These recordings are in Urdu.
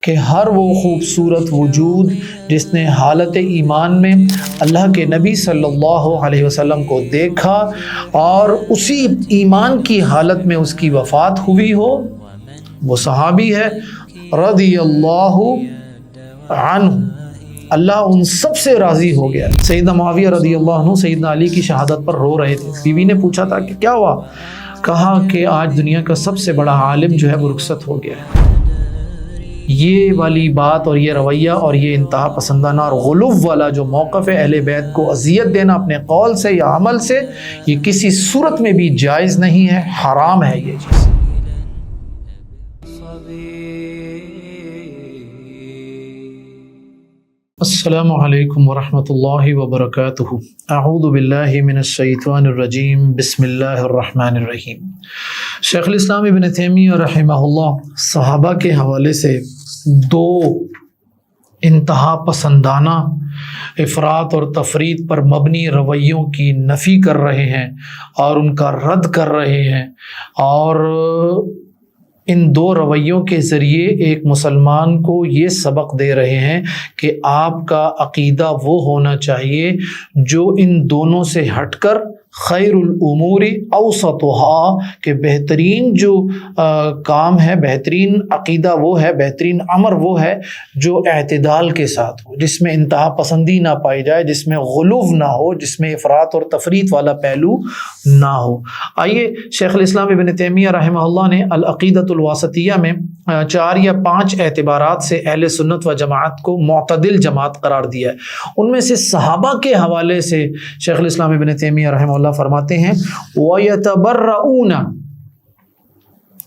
کہ ہر وہ خوبصورت وجود جس نے حالت ایمان میں اللہ کے نبی صلی اللہ علیہ وسلم کو دیکھا اور اسی ایمان کی حالت میں اس کی وفات ہوئی ہو، وہ صحابی ہے رضی اللہ عنہ، اللہ ان سب سے راضی ہو گیا۔ سیدنا معاویہ رضی اللہ عنہ سیدنا علی کی شہادت پر رو رہے تھے۔ بیوی نے پوچھا تھا کہ کیا ہوا؟ کہا کہ آج دنیا کا سب سے بڑا عالم جو ہے وہ رخصت ہو گیا ہے۔ یہ والی بات اور یہ رویہ اور یہ انتہا پسندانہ اور غلو والا جو موقف ہے اہل بیت کو اذیت دینا اپنے قول سے یا عمل سے، یہ کسی صورت میں بھی جائز نہیں ہے، حرام ہے یہ چیز۔ السلام علیکم ورحمۃ اللہ وبرکاتہ۔ اعوذ باللہ من الشیطان الرجیم، بسم اللہ الرحمن الرحیم۔ شیخ الاسلام ابن تیمیہ رحمہ اللہ صحابہ کے حوالے سے دو انتہا پسندانہ افراط اور تفریط پر مبنی رویوں کی نفی کر رہے ہیں اور ان کا رد کر رہے ہیں، اور ان دو رویوں کے ذریعے ایک مسلمان کو یہ سبق دے رہے ہیں کہ آپ کا عقیدہ وہ ہونا چاہیے جو ان دونوں سے ہٹ کر خیر الامور اوسطها، کہ بہترین جو کام ہے، بہترین عقیدہ وہ ہے، بہترین امر وہ ہے جو اعتدال کے ساتھ ہو، جس میں انتہا پسندی نہ پائی جائے، جس میں غلو نہ ہو، جس میں افراط اور تفریط والا پہلو نہ ہو۔ آئیے شیخ الاسلام ابن تیمیہ رحمہ اللہ نے العقیدۃ الواسطیہ میں 4 یا 5 اعتبارات سے اہل سنت و جماعت کو معتدل جماعت قرار دیا ہے۔ ان میں سے صحابہ کے حوالے سے شیخ الاسلام ابن تیمیہ رحمہ اللہ فرماتے ہیں وَيَتَبَرَّؤُونَ،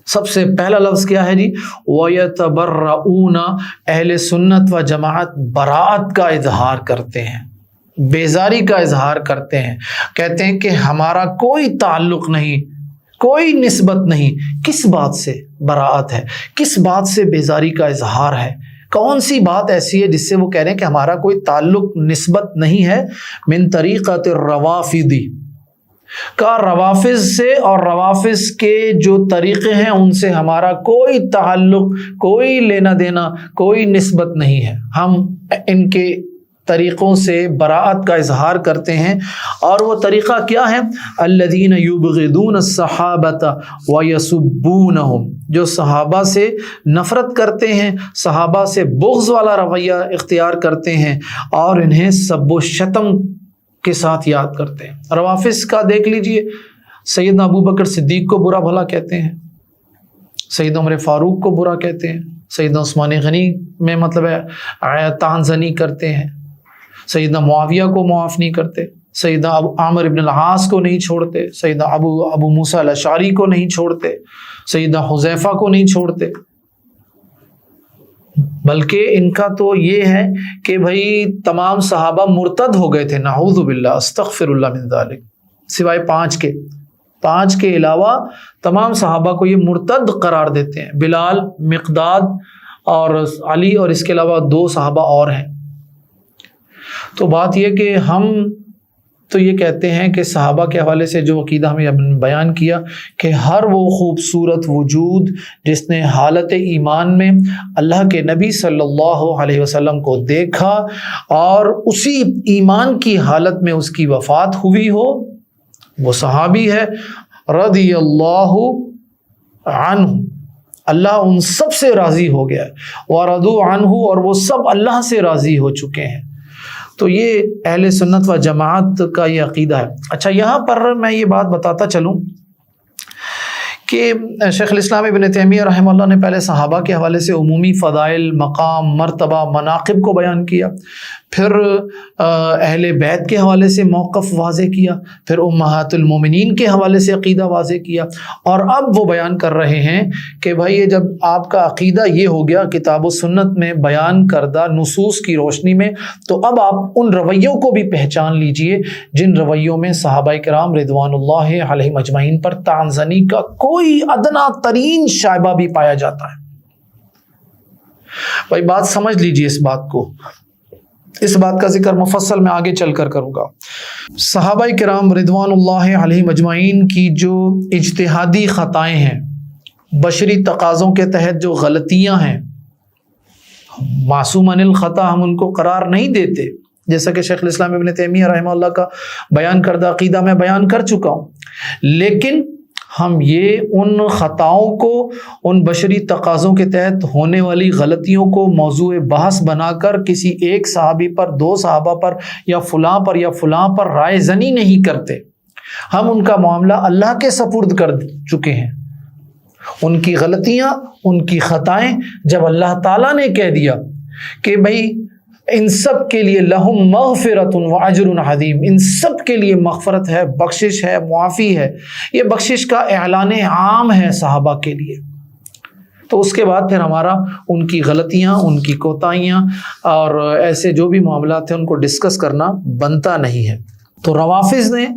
سب سے پہلا لفظ کیا ہے جی؟ وَيَتَبَرَّؤُونَ، اہل سنت و جماعت براءت کا اظہار کرتے ہیں، بیزاری کا اظہار کرتے ہیں، کہتے ہیں کہ ہمارا کوئی تعلق نہیں، کوئی نسبت نہیں۔ کس بات سے براءت ہے؟ کس بات سے بیزاری کا اظہار ہے؟ کون سی بات ایسی ہے جس سے وہ کہہ رہے ہیں کہ ہمارا کوئی تعلق نسبت نہیں ہے؟ من طریقۃ الروافض، کا روافض سے، اور روافض کے جو طریقے ہیں ان سے ہمارا کوئی تعلق، کوئی لینا دینا، کوئی نسبت نہیں ہے، ہم ان کے طریقوں سے براءت کا اظہار کرتے ہیں۔ اور وہ طریقہ کیا ہے؟ الذین یبغضون الصحابۃ ویسبونہم، جو صحابہ سے نفرت کرتے ہیں، صحابہ سے بغض والا رویہ اختیار کرتے ہیں اور انہیں سب و شتم کے ساتھ یاد کرتے ہیں۔ روافض کا دیکھ لیجئے، سیدنا ابو بکر صدیق کو برا بھلا کہتے ہیں، سیدنا عمر فاروق کو برا کہتے ہیں، سیدنا عثمان غنی میں مطلب ہے طعن زنی کرتے ہیں، سیدنا معاویہ کو معاف نہیں کرتے، سیدنا عامر ابن العاص کو نہیں چھوڑتے، سیدنا ابو موسیٰ الاشعری کو نہیں چھوڑتے، سیدنا حذیفہ کو نہیں چھوڑتے، بلکہ ان کا تو یہ ہے کہ بھائی تمام صحابہ مرتد ہو گئے تھے، نعوذ باللہ، استغفر اللہ من ذالک، سوائے 5 کے علاوہ تمام صحابہ کو یہ مرتد قرار دیتے ہیں، بلال، مقداد اور علی، اور اس کے علاوہ 2 صحابہ اور ہیں۔ تو بات یہ کہ ہم تو یہ کہتے ہیں کہ صحابہ کے حوالے سے جو عقیدہ ہمیں بیان کیا کہ ہر وہ خوبصورت وجود جس نے حالت ایمان میں اللہ کے نبی صلی اللہ علیہ وسلم کو دیکھا اور اسی ایمان کی حالت میں اس کی وفات ہوئی ہو، وہ صحابی ہے رضی اللہ عنہ، اللہ ان سب سے راضی ہو گیا ہے، وَرَضُوا عَنْهُ، اور وہ سب اللہ سے راضی ہو چکے ہیں۔ تو یہ اہل سنت و جماعت کا یہ عقیدہ ہے۔ اچھا، یہاں پر میں یہ بات بتاتا چلوں کہ شیخ الاسلام ابن تیمیہ رحمہ اللہ نے پہلے صحابہ کے حوالے سے عمومی فضائل، مقام، مرتبہ، مناقب کو بیان کیا، پھر اہل بیت کے حوالے سے موقف واضح کیا، پھر امہات المومنین کے حوالے سے عقیدہ واضح کیا، اور اب وہ بیان کر رہے ہیں کہ بھائی یہ جب آپ کا عقیدہ یہ ہو گیا کتاب و سنت میں بیان کردہ نصوص کی روشنی میں، تو اب آپ ان رویوں کو بھی پہچان لیجئے جن رویوں میں صحابہ کرام رضوان اللہ علیہم اجمعین پر طعن زنی کا کوئی ادنا ترین شائبہ بھی پایا جاتا ہے۔ بھائی بات سمجھ لیجئے اس بات کو، اس بات کا ذکر مفصل میں آگے چل کر کروں گا۔ صحابہ کرام رضوان اللہ علیہم اجمعین کی جو اجتہادی خطائیں ہیں، بشری تقاضوں کے تحت جو غلطیاں ہیں، معصوم عن الخطا ہم ان کو قرار نہیں دیتے، جیسا کہ شیخ الاسلام ابن تیمیہ رحمہ اللہ کا بیان کردہ عقیدہ میں بیان کر چکا ہوں، لیکن ہم یہ ان خطاؤں کو، ان بشری تقاضوں کے تحت ہونے والی غلطیوں کو موضوع بحث بنا کر کسی ایک صحابی پر، دو صحابہ پر یا فلاں پر یا فلاں پر رائے زنی نہیں کرتے۔ ہم ان کا معاملہ اللہ کے سپرد کر چکے ہیں۔ ان کی غلطیاں، ان کی خطائیں جب اللہ تعالیٰ نے کہہ دیا کہ بھئی ان سب کے لیے لہم مغفرۃ واجر عظیم، ان سب کے لیے مغفرت ہے، بخشش ہے، معافی ہے، یہ بخشش کا اعلان عام ہے صحابہ کے لیے، تو اس کے بعد پھر ہمارا ان کی غلطیاں، ان کی کوتاہیاں اور ایسے جو بھی معاملات ہیں ان کو ڈسکس کرنا بنتا نہیں ہے۔ تو روافض نے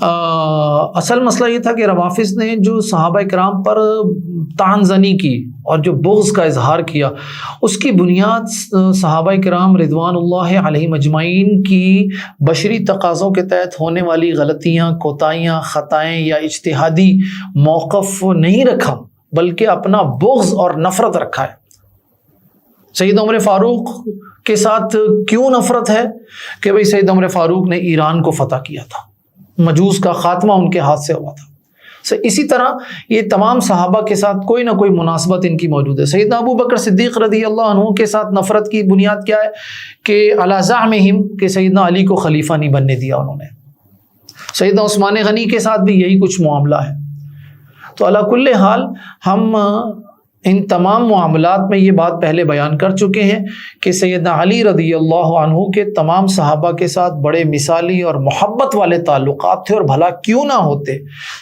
اصل مسئلہ یہ تھا کہ روافض نے جو صحابہ کرام پر طعن زنی کی اور جو بغض کا اظہار کیا، اس کی بنیاد صحابہ کرام رضوان اللہ علیہم اجمعین کی بشری تقاضوں کے تحت ہونے والی غلطیاں، کوتاہیاں، خطائیں یا اجتہادی موقف نہیں رکھا، بلکہ اپنا بغض اور نفرت رکھا ہے۔ سید عمر فاروق کے ساتھ کیوں نفرت ہے کہ بھئی سید عمر فاروق نے ایران کو فتح کیا تھا، مجوس کا خاتمہ ان کے ہاتھ سے ہوا تھا۔ اسی طرح یہ تمام صحابہ کے ساتھ کوئی نہ کوئی مناسبت ان کی موجود ہے۔ سیدنا ابو بکر صدیق رضی اللہ عنہ کے ساتھ نفرت کی بنیاد کیا ہے کہ علی زعمہم کہ سیدنا علی کو خلیفہ نہیں بننے دیا انہوں نے۔ سیدنا عثمان غنی کے ساتھ بھی یہی کچھ معاملہ ہے۔ تو علی کل حال ہم ان تمام معاملات میں یہ بات پہلے بیان کر چکے ہیں کہ سیدنا علی رضی اللہ عنہ کے تمام صحابہ کے ساتھ بڑے مثالی اور محبت والے تعلقات تھے، اور بھلا کیوں نہ ہوتے۔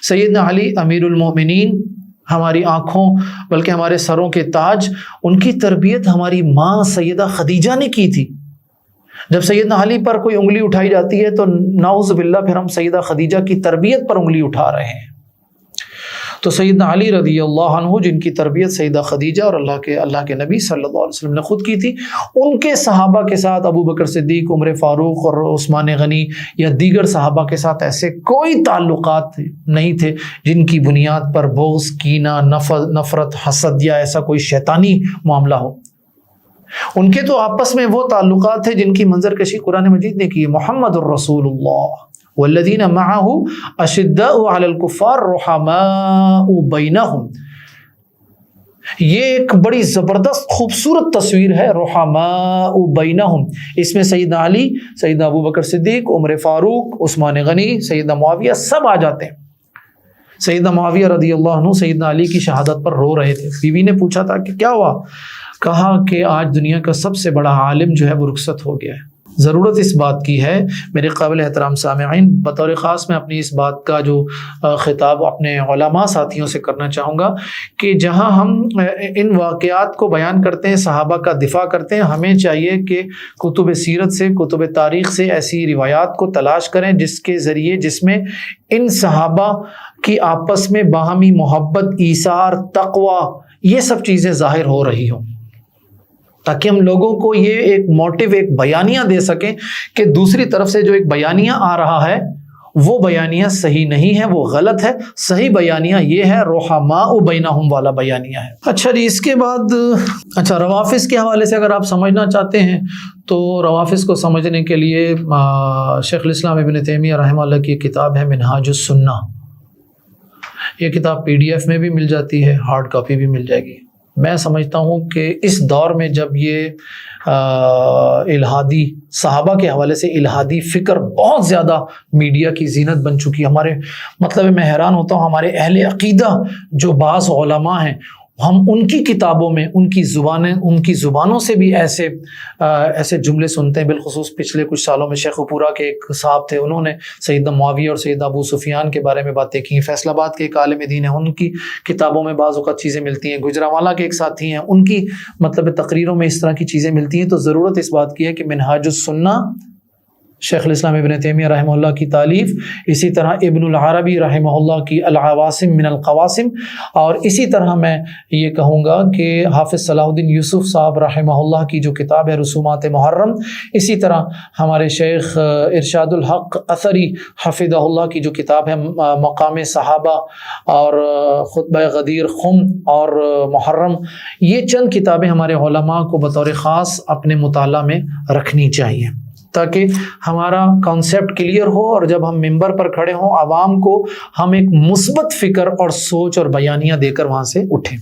سیدنا علی امیر المومنین، ہماری آنکھوں بلکہ ہمارے سروں کے تاج، ان کی تربیت ہماری ماں سیدہ خدیجہ نے کی تھی۔ جب سیدنا علی پر کوئی انگلی اٹھائی جاتی ہے تو نعوذ باللہ پھر ہم سیدہ خدیجہ کی تربیت پر انگلی اٹھا رہے ہیں۔ تو سیدنا علی رضی اللہ عنہ جن کی تربیت سیدہ خدیجہ اور اللہ کے نبی صلی اللہ علیہ وسلم نے خود کی تھی، ان کے صحابہ کے ساتھ ابو بکر صدیق، عمر فاروق اور عثمان غنی یا دیگر صحابہ کے ساتھ ایسے کوئی تعلقات نہیں تھے جن کی بنیاد پر بغض، کینہ، نفرت، حسد یا ایسا کوئی شیطانی معاملہ ہو۔ ان کے تو آپس میں وہ تعلقات تھے جن کی منظر کشی قرآن مجید نے کی ہے۔ محمد الرسول اللہ والذین معہ اشداء علی الکفار رحماء بینہم، یہ ایک بڑی زبردست خوبصورت تصویر ہے، رحماء بینہم۔ اس میں سیدنا علی، سیدنا ابو بکر صدیق، عمر فاروق، عثمان غنی، سیدنا معاویہ سب آ جاتے ہیں۔ سیدنا معاویہ رضی اللہ عنہ سیدنا علی کی شہادت پر رو رہے تھے۔ بیوی نے پوچھا تھا کہ کیا ہوا؟ کہا کہ آج دنیا کا سب سے بڑا عالم جو ہے وہ رخصت ہو گیا ہے۔ ضرورت اس بات کی ہے میرے قابل احترام سامعین، بطور خاص میں اپنی اس بات کا جو خطاب اپنے علماء ساتھیوں سے کرنا چاہوں گا کہ جہاں ہم ان واقعات کو بیان کرتے ہیں، صحابہ کا دفاع کرتے ہیں، ہمیں چاہیے کہ کتب سیرت سے، کتب تاریخ سے ایسی روایات کو تلاش کریں جس کے ذریعے، جس میں ان صحابہ کی آپس میں باہمی محبت، ایثار، تقوی، یہ سب چیزیں ظاہر ہو رہی ہوں، تاکہ ہم لوگوں کو یہ ایک موٹیو، ایک بیانیہ دے سکیں کہ دوسری طرف سے جو ایک بیانیہ آ رہا ہے وہ بیانیہ صحیح نہیں ہے، وہ غلط ہے۔ صحیح بیانیہ یہ ہے، رحماء بینہم والا بیانیہ ہے۔ اچھا جی، اس کے بعد روافض کے حوالے سے اگر آپ سمجھنا چاہتے ہیں تو روافض کو سمجھنے کے لیے شیخ الاسلام ابن تیمیہ رحمہ اللہ کی کتاب ہے منہاج السنہ۔ یہ کتاب PDF میں بھی مل جاتی ہے، ہارڈ کاپی بھی مل جائے گی۔ میں سمجھتا ہوں کہ اس دور میں جب یہ الہادی صحابہ کے حوالے سے الہادی فکر بہت زیادہ میڈیا کی زینت بن چکی ہے، ہمارے مطلب میں حیران ہوتا ہوں، ہمارے اہل عقیدہ جو بعض علماء ہیں، ہم ان کی کتابوں میں ان کی زبانوں سے بھی ایسے جملے سنتے ہیں۔ بالخصوص پچھلے کچھ سالوں میں شیخ پورہ کے ایک صاحب تھے، انہوں نے سیدنا معاویہ اور سیدنا ابو سفیان کے بارے میں باتیں کی۔ فیصل آباد کے ایک عالم دین ہیں، ان کی کتابوں میں بعض اوقات چیزیں ملتی ہیں۔ گجرانوالہ کے ایک ساتھی ہیں، ان کی مطلب تقریروں میں اس طرح کی چیزیں ملتی ہیں۔ تو ضرورت اس بات کی ہے کہ منہاج السنہ شیخ الاسلام ابن تیمیہ رحمہ اللہ کی تالیف، اسی طرح ابن العربی رحمہ اللہ کی العواصم من القواسم، اور اسی طرح میں یہ کہوں گا کہ حافظ صلاح الدین یوسف صاحب رحمہ اللہ کی جو کتاب ہے رسومات محرم، اسی طرح ہمارے شیخ ارشاد الحق اثری حفظہ اللہ کی جو کتاب ہے مقام صحابہ اور خطبہ غدیر خم اور محرم، یہ چند کتابیں ہمارے علماء کو بطور خاص اپنے مطالعہ میں رکھنی چاہیے تاکہ ہمارا کانسیپٹ کلیئر ہو، اور جب ہم ممبر پر کھڑے ہوں عوام کو ہم ایک مثبت فکر اور سوچ اور بیانیہ دے کر وہاں سے اٹھیں۔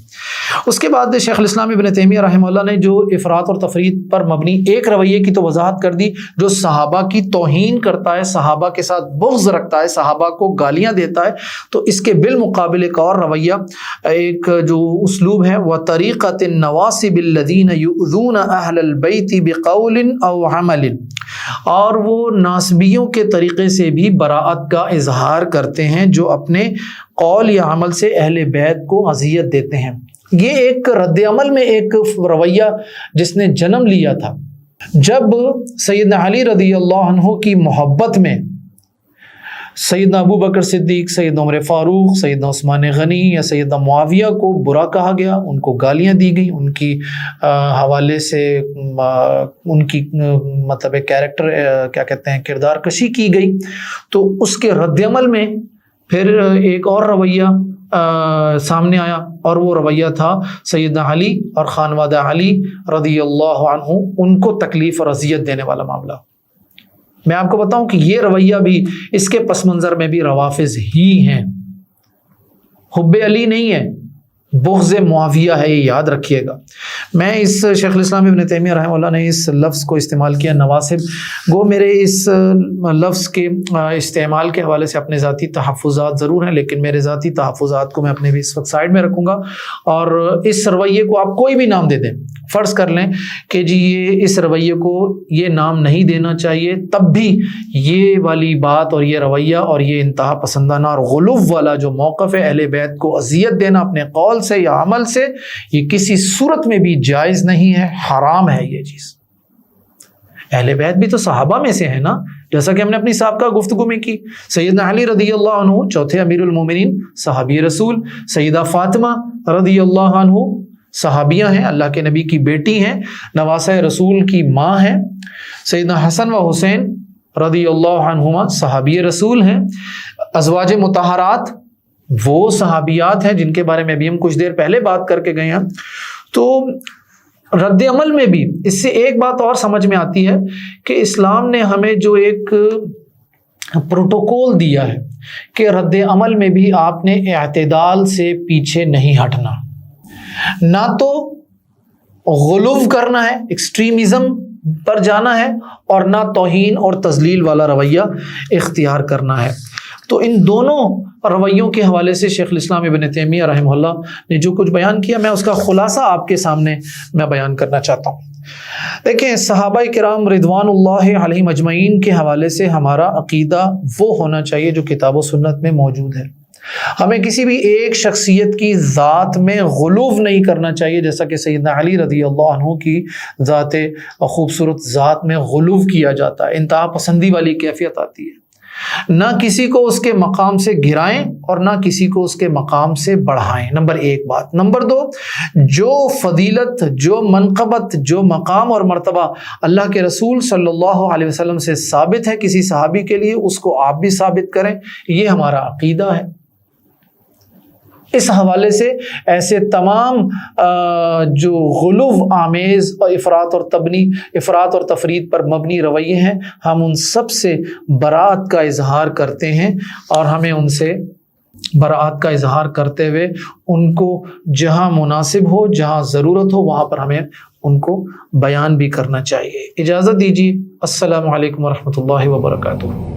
اس کے بعد شیخ الاسلام ابن تیمیہ رحمہ اللہ نے جو افراط اور تفرید پر مبنی ایک رویے کی تو وضاحت کر دی، جو صحابہ کی توہین کرتا ہے، صحابہ کے ساتھ بغض رکھتا ہے، صحابہ کو گالیاں دیتا ہے، تو اس کے بالمقابل ایک اور رویہ، ایک جو اسلوب ہے، وَطَرِيقَةِ النَّوَاسِبِ الَّذِينَ يُؤْذُونَ أَهْلَ الْبَيْتِ بِقَوْلٍ أَوْ عَمَلٍ، اور وہ ناسبیوں کے طریقے سے بھی براءت کا اظہار کرتے ہیں جو اپنے قول یا عمل سے اہل بیت کو اذیت دیتے ہیں۔ یہ ایک رد عمل میں ایک رویہ جس نے جنم لیا تھا جب سیدنا علی رضی اللہ عنہ کی محبت میں سیدنا ابو بکر صدیق، سیدنا عمر فاروق، سیدنا عثمان غنی یا سیدنا معاویہ کو برا کہا گیا، ان کو گالیاں دی گئیں، ان کی حوالے سے ان کی مطلب کیریکٹر کیا کہتے ہیں کردار کشی کی گئی، تو اس کے رد عمل میں پھر ایک اور رویہ سامنے آیا، اور وہ رویہ تھا سیدنا علی اور خانوادہ علی رضی اللہ عنہ، ان کو تکلیف اور اذیت دینے والا معاملہ۔ میں آپ کو بتاؤں کہ یہ رویہ بھی اس کے پس منظر میں بھی روافض ہی ہیں، حب علی نہیں ہے، بغض معاویہ ہے، یہ یاد رکھیے گا۔ میں اس شیخ الاسلام ابن تیمیہ رحمہ اللہ نے اس لفظ کو استعمال کیا نواسب، گو میرے اس لفظ کے استعمال کے حوالے سے اپنے ذاتی تحفظات ضرور ہیں، لیکن میرے ذاتی تحفظات کو میں اپنے بھی اس وقت سائڈ میں رکھوں گا، اور اس رویے کو آپ کوئی بھی نام دے دیں، فرض کر لیں کہ جی یہ اس رویے کو یہ نام نہیں دینا چاہیے، تب بھی یہ والی بات اور یہ رویہ اور یہ انتہا پسندانہ اور غلو والا جو موقف ہے اہل بیت کو اذیت دینا اپنے قول سے یا عمل سے، یہ کسی صورت میں بھی جائز نہیں ہے، حرام ہے یہ چیز۔ اہل بیت بھی تو صحابہ میں سے ہے نا، جیسا کہ ہم نے اپنی سابقہ گفتگو میں کی، سیدنا علی رضی اللہ عنہ چوتھے امیر المومنین صحابی رسول، سیدہ فاطمہ رضی اللہ عنہ صحابیہ ہیں، اللہ کے نبی کی بیٹی ہیں، نواسہ رسول کی ماں ہیں، سیدنا حسن و حسین رضی اللہ عنہما صحابی رسول ہیں، ازواج مطہرات وہ صحابیات ہیں جن کے بارے میں بھی ہم کچھ دیر پہلے بات کر کے گئے ہیں۔ تو رد عمل میں بھی اس سے ایک بات اور سمجھ میں آتی ہے کہ اسلام نے ہمیں جو ایک پروٹوکول دیا ہے کہ رد عمل میں بھی آپ نے اعتدال سے پیچھے نہیں ہٹنا، نہ تو غلو کرنا ہے، ایکسٹریمزم پر جانا ہے، اور نہ توہین اور تذلیل والا رویہ اختیار کرنا ہے۔ تو ان دونوں رویوں کے حوالے سے شیخ الاسلام ابن تیمیہ رحمہ اللہ نے جو کچھ بیان کیا، میں اس کا خلاصہ آپ کے سامنے میں بیان کرنا چاہتا ہوں۔ دیکھیں، صحابہ کرام رضوان اللہ علیہم اجمعین کے حوالے سے ہمارا عقیدہ وہ ہونا چاہیے جو کتاب و سنت میں موجود ہے۔ ہمیں کسی بھی ایک شخصیت کی ذات میں غلو نہیں کرنا چاہیے، جیسا کہ سیدنا علی رضی اللہ عنہ کی ذات خوبصورت ذات میں غلو کیا جاتا ہے، انتہا پسندی والی کیفیت آتی ہے۔ نہ کسی کو اس کے مقام سے گرائیں اور نہ کسی کو اس کے مقام سے بڑھائیں، نمبر ایک بات۔ نمبر دو، جو فضیلت، جو منقبت، جو مقام اور مرتبہ اللہ کے رسول صلی اللہ علیہ وسلم سے ثابت ہے کسی صحابی کے لیے، اس کو آپ بھی ثابت کریں، یہ ہمارا عقیدہ ہے۔ اس حوالے سے ایسے تمام جو غلو آمیز اور افراط اور تفرید پر مبنی رویے ہیں، ہم ان سب سے براءت کا اظہار کرتے ہیں، اور ہمیں ان سے براءت کا اظہار کرتے ہوئے ان کو جہاں مناسب ہو، جہاں ضرورت ہو، وہاں پر ہمیں ان کو بیان بھی کرنا چاہیے۔ اجازت دیجیے، السلام علیکم ورحمۃ اللہ وبرکاتہ۔